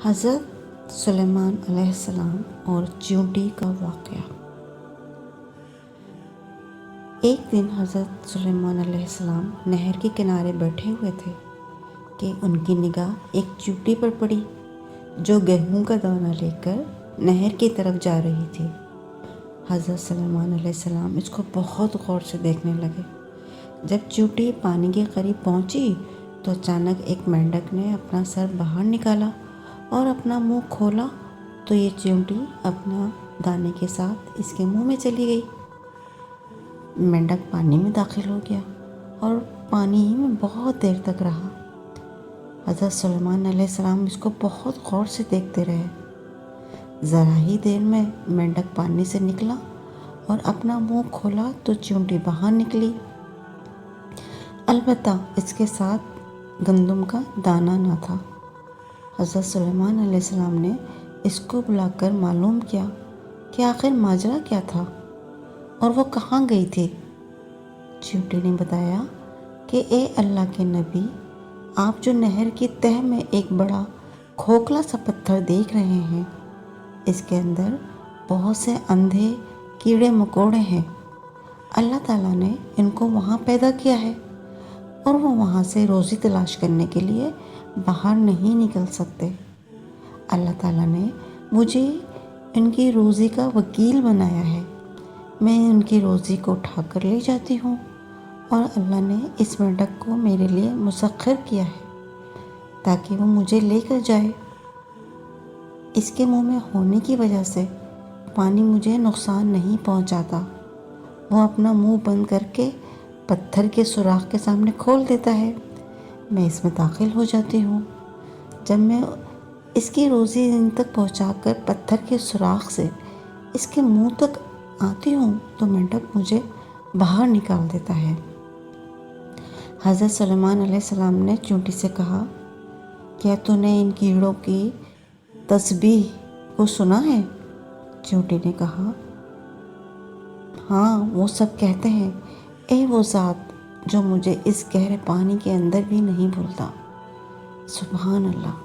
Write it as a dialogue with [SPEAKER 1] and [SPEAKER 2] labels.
[SPEAKER 1] حضرت سلیمان علیہ السلام اور چیونٹی کا واقعہ۔ ایک دن حضرت سلیمان علیہ السلام نہر کے کنارے بیٹھے ہوئے تھے کہ ان کی نگاہ ایک چیونٹی پر پڑی جو گیہوں کا دانہ لے کر نہر کی طرف جا رہی تھی۔ حضرت سلیمان علیہ السلام اس کو بہت غور سے دیکھنے لگے۔ جب چیونٹی پانی کے قریب پہنچی تو اچانک ایک مینڈک نے اپنا سر باہر نکالا اور اپنا منہ کھولا تو یہ چیونٹی اپنا دانے کے ساتھ اس کے منہ میں چلی گئی۔ مینڈک پانی میں داخل ہو گیا اور پانی ہی میں بہت دیر تک رہا۔ حضرت سلیمان علیہ السلام اس کو بہت غور سے دیکھتے رہے۔ ذرا ہی دیر میں مینڈک پانی سے نکلا اور اپنا منہ کھولا تو چیونٹی باہر نکلی، البتہ اس کے ساتھ گندم کا دانہ نہ تھا۔ حضرت سلیمان علیہ السلام نے اس کو بلا کر معلوم کیا کہ آخر ماجرا کیا تھا اور وہ کہاں گئی تھی۔ چیونٹی نے بتایا کہ اے اللہ کے نبی، آپ جو نہر کی تہہ میں ایک بڑا کھوکھلا سا پتھر دیکھ رہے ہیں، اس کے اندر بہت سے اندھے کیڑے مکوڑے ہیں۔ اللہ تعالیٰ نے ان کو وہاں پیدا کیا ہے اور وہ وہاں سے روزی تلاش کرنے کے لیے باہر نہیں نکل سکتے۔ اللہ تعالیٰ نے مجھے ان کی روزی کا وکیل بنایا ہے۔ میں ان کی روزی کو اٹھا کر لے جاتی ہوں اور اللہ نے اس مینڈک کو میرے لیے مسخر کیا ہے تاکہ وہ مجھے لے کر جائے۔ اس کے منہ میں ہونے کی وجہ سے پانی مجھے نقصان نہیں پہنچاتا۔ وہ اپنا منہ بند کر کے پتھر کے سوراخ کے سامنے کھول دیتا ہے، میں اس میں داخل ہو جاتی ہوں۔ جب میں اس کی روزی ان تک پہنچا کر پتھر کے سوراخ سے اس کے منہ تک آتی ہوں تو مینڈک مجھے باہر نکال دیتا ہے۔ حضرت سلیمان علیہ السلام نے چیونٹی سے کہا، کیا تو نے ان کیڑوں کی تسبیح کو سنا ہے؟ چیونٹی نے کہا، ہاں، وہ سب کہتے ہیں، اے وہ ذات جو مجھے اس گہرے پانی کے اندر بھی نہیں بھولتا۔ سبحان اللہ۔